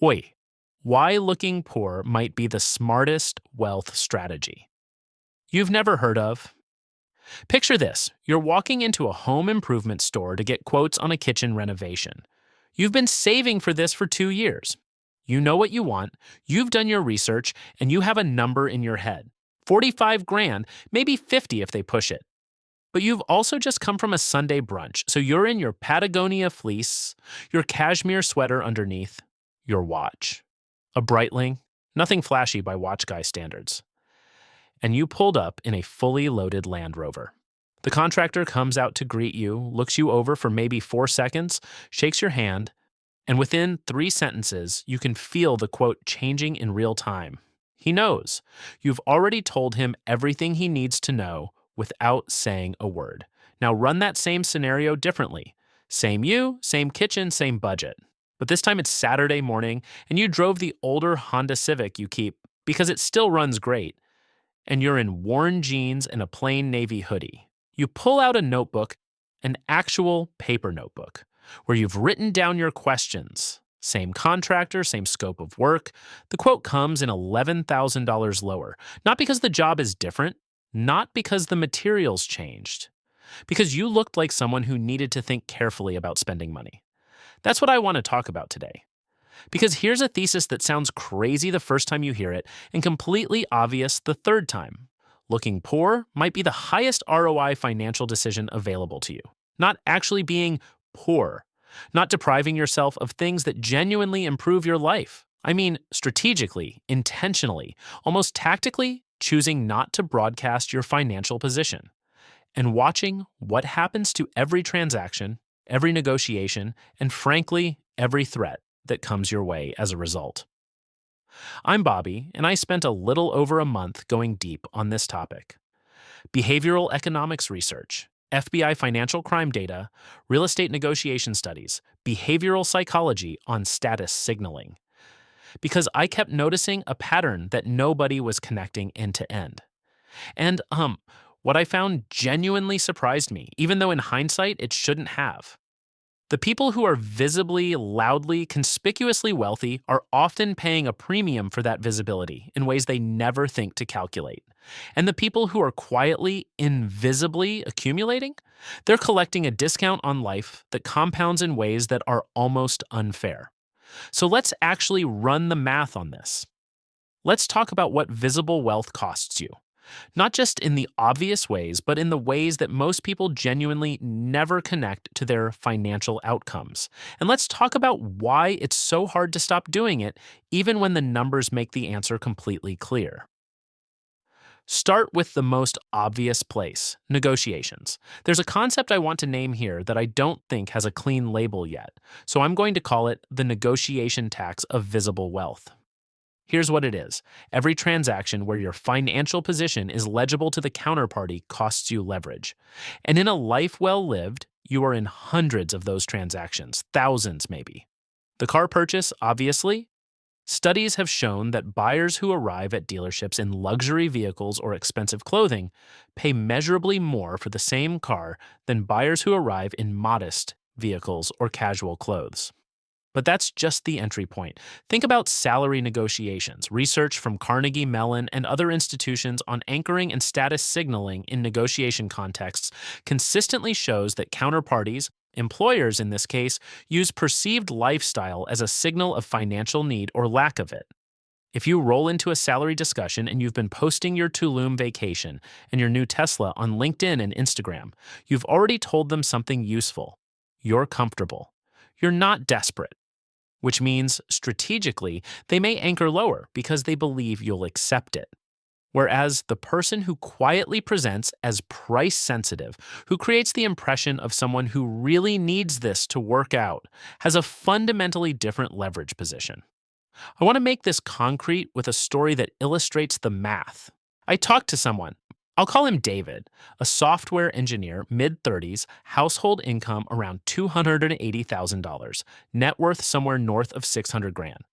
Oi, why looking poor might be the smartest wealth strategy. You've never heard of. Picture this: you're walking into a home improvement store to get quotes on a kitchen renovation. You've been saving for this for 2 years. You know what you want, you've done your research, and you have a number in your head: 45 grand, maybe 50 if they push it. But you've also just come from a Sunday brunch, so you're in your Patagonia fleece, your cashmere sweater underneath, your watch. A Breitling, nothing flashy by watch guy standards. And you pulled up in a fully loaded Land Rover. The contractor comes out to greet you, looks you over for maybe 4 seconds, shakes your hand, and within 3 sentences, you can feel the quote changing in real time. He knows. You've already told him everything he needs to know without saying a word. Now run that same scenario differently. Same you, same kitchen, same budget. But this time it's Saturday morning, and you drove the older Honda Civic you keep because it still runs great, and you're in worn jeans and a plain navy hoodie. You pull out a notebook, an actual paper notebook, where you've written down your questions. Same contractor, same scope of work. The quote comes in $11,000 lower, not because the job is different, not because the materials changed, because you looked like someone who needed to think carefully about spending money. That's what I want to talk about today. Because here's a thesis that sounds crazy the first time you hear it and completely obvious the third time. Looking poor might be the highest ROI financial decision available to you. Not actually being poor, not depriving yourself of things that genuinely improve your life. I mean, strategically, intentionally, almost tactically choosing not to broadcast your financial position. And watching what happens to every transaction, every negotiation, and frankly, every threat that comes your way as a result. I'm Bobby, and I spent a little over a month going deep on this topic. Behavioral economics research, FBI financial crime data, real estate negotiation studies, behavioral psychology on status signaling. Because I kept noticing a pattern that nobody was connecting end to end. And what I found genuinely surprised me, even though in hindsight it shouldn't have. The people who are visibly, loudly, conspicuously wealthy are often paying a premium for that visibility in ways they never think to calculate. And the people who are quietly, invisibly accumulating, they're collecting a discount on life that compounds in ways that are almost unfair. So let's actually run the math on this. Let's talk about what visible wealth costs you. Not just in the obvious ways, but in the ways that most people genuinely never connect to their financial outcomes. And let's talk about why it's so hard to stop doing it, even when the numbers make the answer completely clear. Start with the most obvious place: negotiations. There's a concept I want to name here that I don't think has a clean label yet, so I'm going to call it the negotiation tax of visible wealth. Here's what it is. Every transaction where your financial position is legible to the counterparty costs you leverage. And in a life well lived, you are in hundreds of those transactions, thousands maybe. The car purchase, obviously. Studies have shown that buyers who arrive at dealerships in luxury vehicles or expensive clothing pay measurably more for the same car than buyers who arrive in modest vehicles or casual clothes. But that's just the entry point. Think about salary negotiations. Research from Carnegie Mellon and other institutions on anchoring and status signaling in negotiation contexts consistently shows that counterparties, employers in this case, use perceived lifestyle as a signal of financial need or lack of it. If you roll into a salary discussion and you've been posting your Tulum vacation and your new Tesla on LinkedIn and Instagram, you've already told them something useful. You're comfortable. You're not desperate. Which means, strategically, they may anchor lower because they believe you'll accept it. Whereas the person who quietly presents as price sensitive, who creates the impression of someone who really needs this to work out, has a fundamentally different leverage position. I want to make this concrete with a story that illustrates the math. I talked to someone. I'll call him David, a software engineer, mid-30s, household income around $280,000, net worth somewhere north of 600 grand.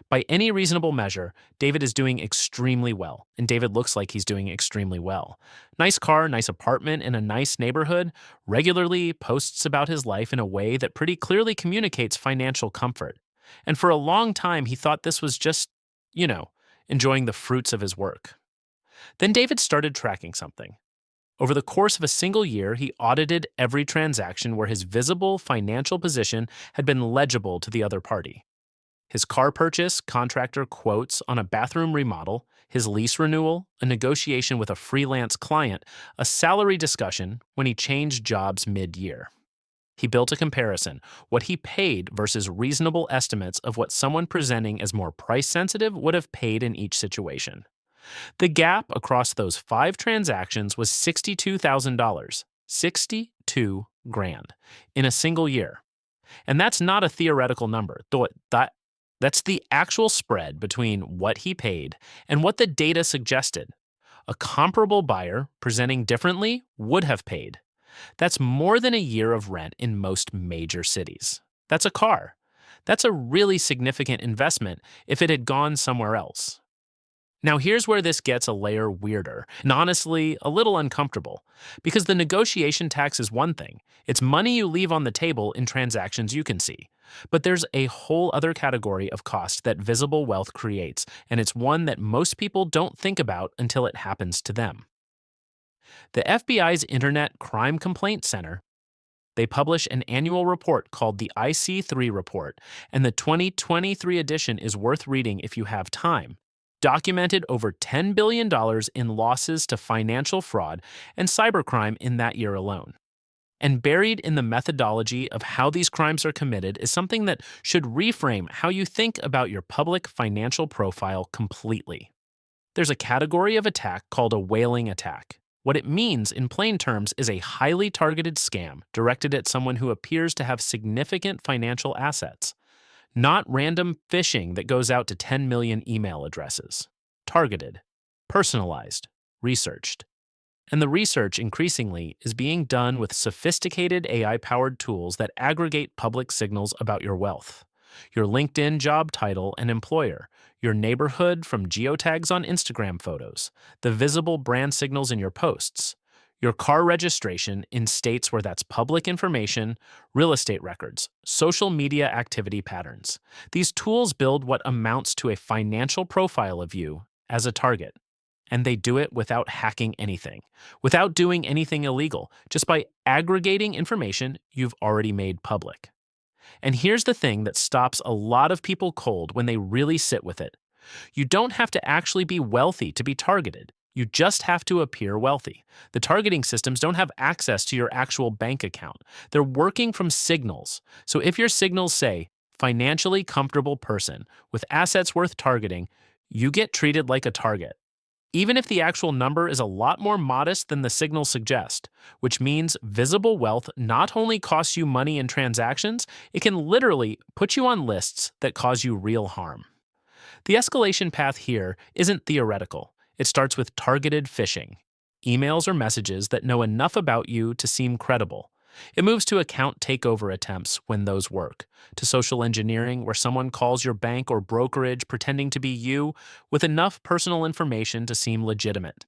By any reasonable measure, David is doing extremely well, and David looks like he's doing extremely well. Nice car, nice apartment in a nice neighborhood, regularly posts about his life in a way that pretty clearly communicates financial comfort. And for a long time, he thought this was just, you know, enjoying the fruits of his work. Then David started tracking something. Over the course of a single year, he audited every transaction where his visible financial position had been legible to the other party. His car purchase, contractor quotes on a bathroom remodel, his lease renewal, a negotiation with a freelance client, a salary discussion when he changed jobs mid-year. He built a comparison, what he paid versus reasonable estimates of what someone presenting as more price-sensitive would have paid in each situation. The gap across those 5 transactions was $62,000, 62 grand, in a single year. And that's not a theoretical number, though that's the actual spread between what he paid and what the data suggested. A comparable buyer presenting differently would have paid. That's more than a year of rent in most major cities. That's a car. That's a really significant investment if it had gone somewhere else. Now, here's where this gets a layer weirder, and honestly, a little uncomfortable. Because the negotiation tax is one thing, it's money you leave on the table in transactions you can see. But there's a whole other category of cost that visible wealth creates, and it's one that most people don't think about until it happens to them. The FBI's Internet Crime Complaint Center, they publish an annual report called the IC3 Report, and the 2023 edition is worth reading if you have time. Documented over $10 billion in losses to financial fraud and cybercrime in that year alone. And buried in the methodology of how these crimes are committed is something that should reframe how you think about your public financial profile completely. There's a category of attack called a whaling attack. What it means in plain terms is a highly targeted scam directed at someone who appears to have significant financial assets. Not random phishing that goes out to 10 million email addresses. Targeted, personalized, researched. And the research increasingly is being done with sophisticated AI-powered tools that aggregate public signals about your wealth. Your LinkedIn job title and employer, your neighborhood from geotags on Instagram photos, the visible brand signals in your posts, your car registration in states where that's public information, real estate records, social media activity patterns. These tools build what amounts to a financial profile of you as a target. And they do it without hacking anything, without doing anything illegal, just by aggregating information you've already made public. And here's the thing that stops a lot of people cold when they really sit with it. You don't have to actually be wealthy to be targeted. You just have to appear wealthy. The targeting systems don't have access to your actual bank account. They're working from signals. So if your signals say, financially comfortable person with assets worth targeting, you get treated like a target. Even if the actual number is a lot more modest than the signals suggest, which means visible wealth not only costs you money in transactions, it can literally put you on lists that cause you real harm. The escalation path here isn't theoretical. It starts with targeted phishing, emails or messages that know enough about you to seem credible. It moves to account takeover attempts when those work, to social engineering where someone calls your bank or brokerage pretending to be you with enough personal information to seem legitimate,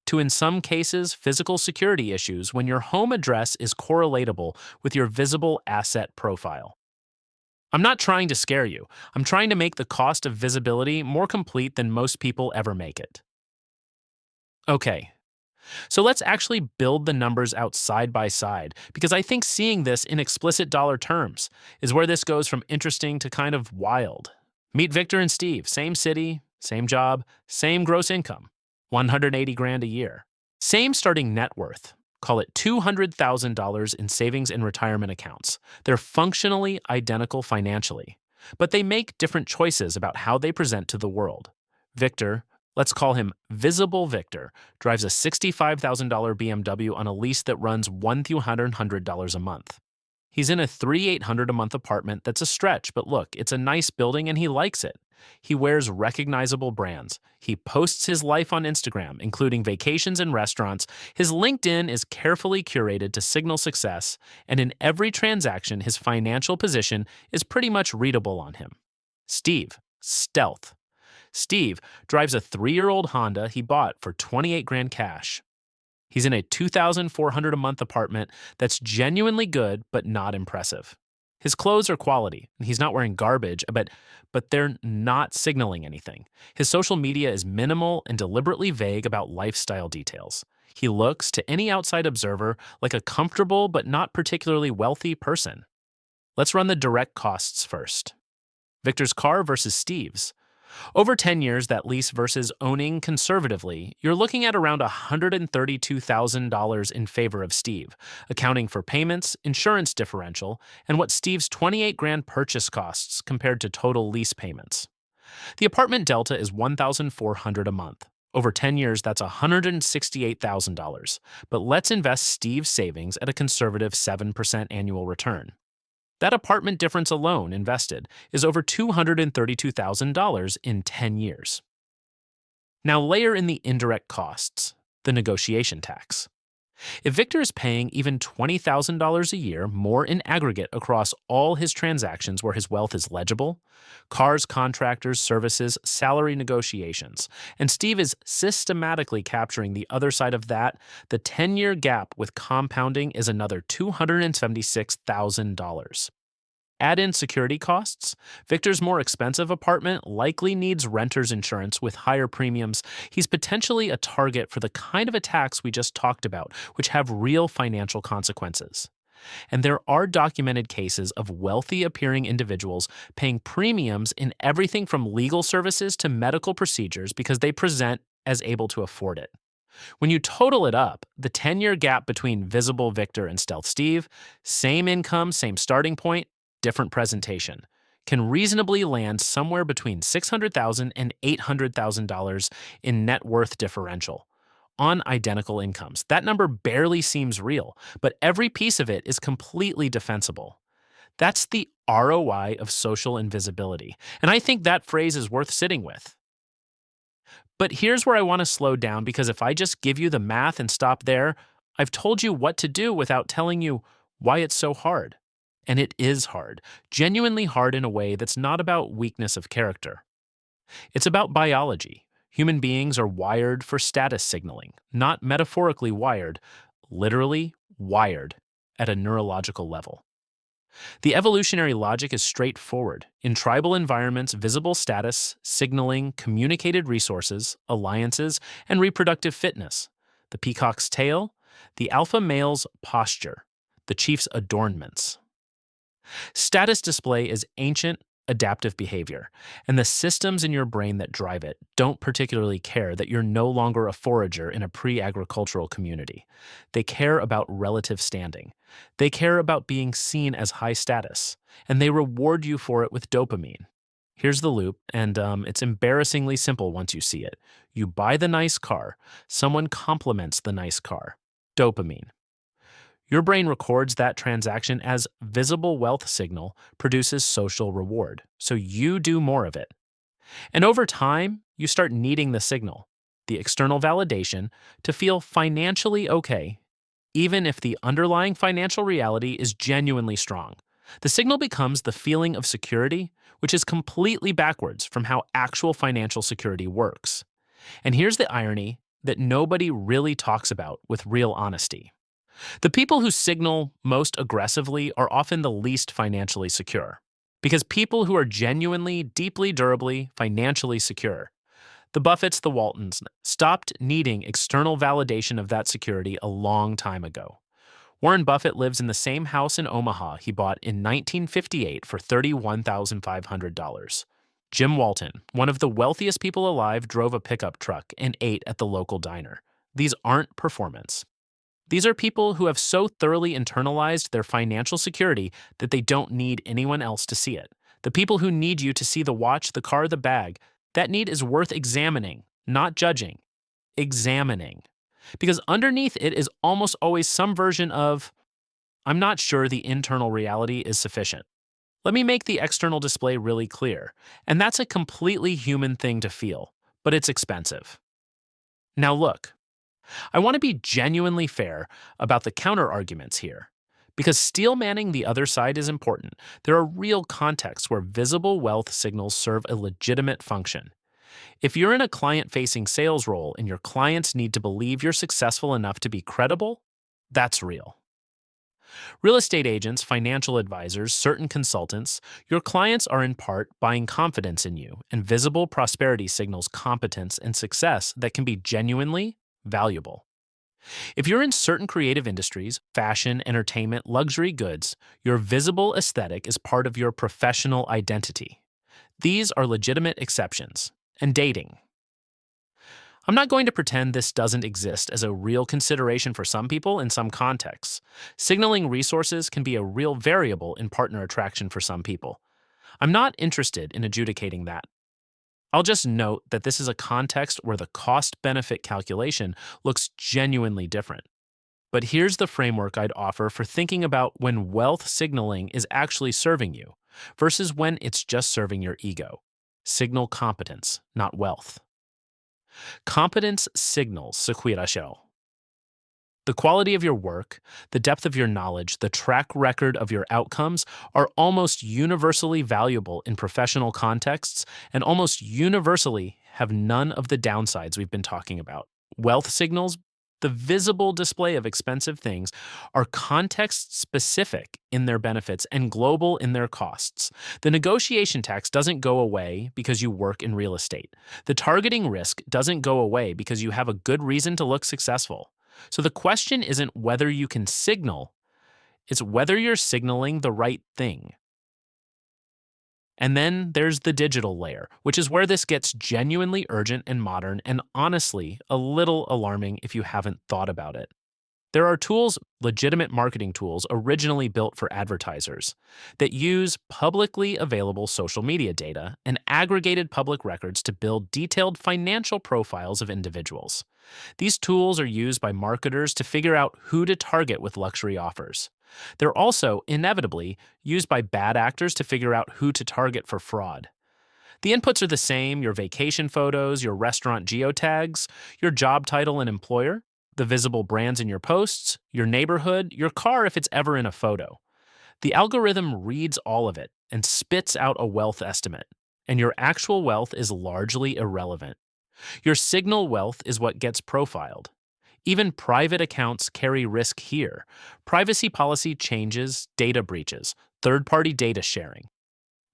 to in some cases physical security issues when your home address is correlatable with your visible asset profile. I'm not trying to scare you. I'm trying to make the cost of visibility more complete than most people ever make it. Okay, so let's actually build the numbers out side by side, because I think seeing this in explicit dollar terms is where this goes from interesting to kind of wild. Meet Victor and Steve, same city, same job, same gross income, 180 grand a year. Same starting net worth, call it $200,000 in savings and retirement accounts. They're functionally identical financially, but they make different choices about how they present to the world. Victor, let's call him Visible Victor, drives a $65,000 BMW on a lease that runs $1,100 a month. He's in a $3,800 a month apartment that's a stretch, but look, it's a nice building and he likes it. He wears recognizable brands. He posts his life on Instagram, including vacations and restaurants. His LinkedIn is carefully curated to signal success, and in every transaction, his financial position is pretty much readable on him. Steve, stealth. Steve drives a 3-year-old Honda he bought for 28 grand cash. He's in a $2,400 a month apartment that's genuinely good but not impressive. His clothes are quality, and he's not wearing garbage, but they're not signaling anything. His social media is minimal and deliberately vague about lifestyle details. He looks, to any outside observer, like a comfortable but not particularly wealthy person. Let's run the direct costs first. Victor's car versus Steve's. Over 10 years, that lease versus owning conservatively, you're looking at around $132,000 in favor of Steve, accounting for payments, insurance differential, and what Steve's 28 grand purchase costs compared to total lease payments. The apartment delta is $1,400 a month. Over 10 years, that's $168,000. But let's invest Steve's savings at a conservative 7% annual return. That apartment difference alone invested is over $232,000 in 10 years. Now layer in the indirect costs, the negotiation tax. If Victor is paying even $20,000 a year more in aggregate across all his transactions where his wealth is legible, cars, contractors, services, salary negotiations, and Steve is systematically capturing the other side of that, the 10-year gap with compounding is another $276,000. Add in security costs. Victor's more expensive apartment likely needs renter's insurance with higher premiums. He's potentially a target for the kind of attacks we just talked about, which have real financial consequences. And there are documented cases of wealthy appearing individuals paying premiums in everything from legal services to medical procedures because they present as able to afford it. When you total it up, the 10-year gap between visible Victor and stealth Steve, same income, same starting point, different presentation, can reasonably land somewhere between $600,000 and $800,000 in net worth differential on identical incomes. That number barely seems real, but every piece of it is completely defensible. That's the ROI of social invisibility, and I think that phrase is worth sitting with. But here's where I want to slow down, because if I just give you the math and stop there, I've told you what to do without telling you why it's so hard. And it is hard, genuinely hard in a way that's not about weakness of character. It's about biology. Human beings are wired for status signaling, not metaphorically wired, literally wired at a neurological level. The evolutionary logic is straightforward. In tribal environments, visible status, signaling, communicated resources, alliances, and reproductive fitness. The peacock's tail, the alpha male's posture, the chief's adornments. Status display is ancient, adaptive behavior, and the systems in your brain that drive it don't particularly care that you're no longer a forager in a pre-agricultural community. They care about relative standing. They care about being seen as high status, and they reward you for it with dopamine. Here's the loop, and it's embarrassingly simple once you see it. You buy the nice car, someone compliments the nice car. Dopamine. Your brain records that transaction as visible wealth signal produces social reward, so you do more of it. And over time, you start needing the signal, the external validation, to feel financially okay, even if the underlying financial reality is genuinely strong. The signal becomes the feeling of security, which is completely backwards from how actual financial security works. And here's the irony that nobody really talks about with real honesty. The people who signal most aggressively are often the least financially secure, because people who are genuinely, deeply, durably, financially secure, the Buffetts, the Waltons, stopped needing external validation of that security a long time ago. Warren Buffett lives in the same house in Omaha he bought in 1958 for $31,500. Jim Walton, one of the wealthiest people alive, drove a pickup truck and ate at the local diner. These aren't performance. These are people who have so thoroughly internalized their financial security that they don't need anyone else to see it. The people who need you to see the watch, the car, the bag, that need is worth examining, not judging. Examining. Because underneath it is almost always some version of, I'm not sure the internal reality is sufficient. Let me make the external display really clear, and that's a completely human thing to feel, but it's expensive. Now look. I want to be genuinely fair about the counter-arguments here. Because steel manning the other side is important, there are real contexts where visible wealth signals serve a legitimate function. If you're in a client-facing sales role and your clients need to believe you're successful enough to be credible, that's real. Real estate agents, financial advisors, certain consultants, your clients are in part buying confidence in you, and visible prosperity signals competence and success that can be genuinely valuable. If you're in certain creative industries, fashion, entertainment, luxury goods, your visible aesthetic is part of your professional identity. These are legitimate exceptions. And dating. I'm not going to pretend this doesn't exist as a real consideration for some people in some contexts. Signaling resources can be a real variable in partner attraction for some people. I'm not interested in adjudicating that. I'll just note that this is a context where the cost benefit calculation looks genuinely different. But here's the framework I'd offer for thinking about when wealth signaling is actually serving you versus when it's just serving your ego. Signal competence, not wealth. Competence signals sequirashiro. The quality of your work, the depth of your knowledge, the track record of your outcomes are almost universally valuable in professional contexts and almost universally have none of the downsides we've been talking about. Wealth signals, the visible display of expensive things, are context specific in their benefits and global in their costs. The negotiation tax doesn't go away because you work in real estate. The targeting risk doesn't go away because you have a good reason to look successful. So the question isn't whether you can signal, it's whether you're signaling the right thing. And then there's the digital layer, which is where this gets genuinely urgent and modern and honestly a little alarming if you haven't thought about it. There are tools, legitimate marketing tools originally built for advertisers, that use publicly available social media data and aggregated public records to build detailed financial profiles of individuals. These tools are used by marketers to figure out who to target with luxury offers. They're also, inevitably, used by bad actors to figure out who to target for fraud. The inputs are the same: your vacation photos, your restaurant geotags, your job title and employer, the visible brands in your posts, your neighborhood, your car if it's ever in a photo. The algorithm reads all of it and spits out a wealth estimate, and your actual wealth is largely irrelevant. Your signal wealth is what gets profiled. Even private accounts carry risk here. Privacy policy changes, data breaches, third-party data sharing.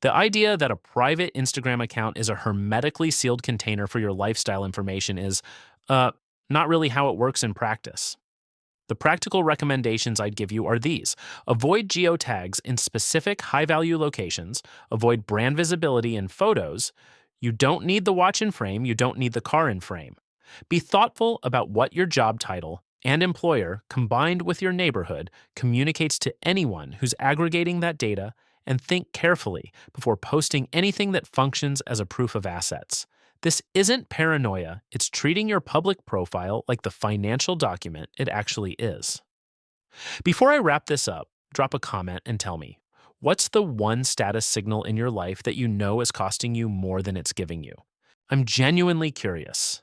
The idea that a private Instagram account is a hermetically sealed container for your lifestyle information is, not really how it works in practice. The practical recommendations I'd give you are these. Avoid geotags in specific high-value locations. Avoid brand visibility in photos. You don't need the watch in frame. You don't need the car in frame. Be thoughtful about what your job title and employer, combined with your neighborhood, communicates to anyone who's aggregating that data, and think carefully before posting anything that functions as a proof of assets. This isn't paranoia, it's treating your public profile like the financial document it actually is. Before I wrap this up, drop a comment and tell me, what's the one status signal in your life that you know is costing you more than it's giving you? I'm genuinely curious.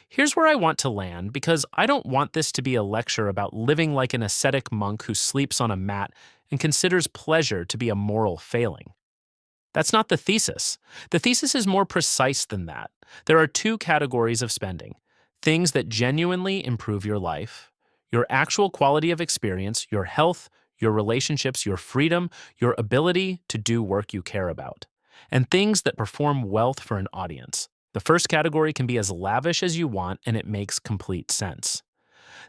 Here's where I want to land because I don't want this to be a lecture about living like an ascetic monk who sleeps on a mat and considers pleasure to be a moral failing. That's not the thesis. The thesis is more precise than that. There are two categories of spending: things that genuinely improve your life, your actual quality of experience, your health, your relationships, your freedom, your ability to do work you care about, and things that perform wealth for an audience. The first category can be as lavish as you want, and it makes complete sense.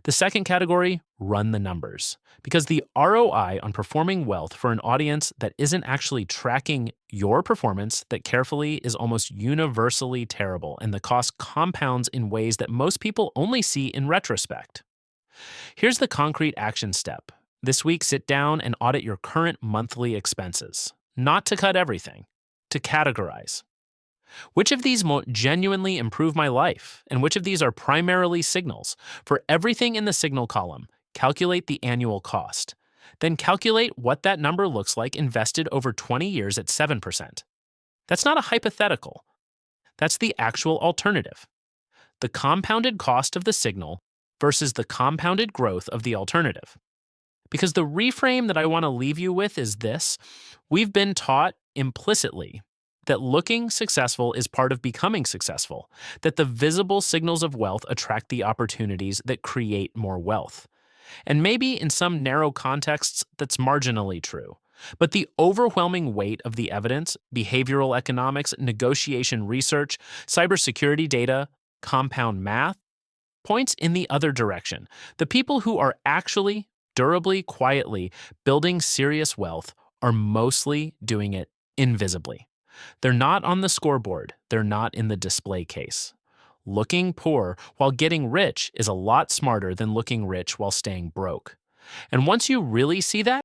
The second category, run the numbers, because the ROI on performing wealth for an audience that isn't actually tracking your performance that carefully is almost universally terrible, and the cost compounds in ways that most people only see in retrospect. Here's the concrete action step. This week, sit down and audit your current monthly expenses. Not to cut everything, to categorize. Which of these genuinely improve my life, and which of these are primarily signals? For everything in the signal column, calculate the annual cost. Then calculate what that number looks like invested over 20 years at 7%. That's not a hypothetical. That's the actual alternative. The compounded cost of the signal versus the compounded growth of the alternative. Because the reframe that I want to leave you with is this: we've been taught implicitly that looking successful is part of becoming successful, that the visible signals of wealth attract the opportunities that create more wealth. And maybe in some narrow contexts, that's marginally true. But the overwhelming weight of the evidence, behavioral economics, negotiation research, cybersecurity data, compound math, points in the other direction. The people who are actually, durably, quietly building serious wealth are mostly doing it invisibly. They're not on the scoreboard, they're not in the display case. Looking poor while getting rich is a lot smarter than looking rich while staying broke. And once you really see that,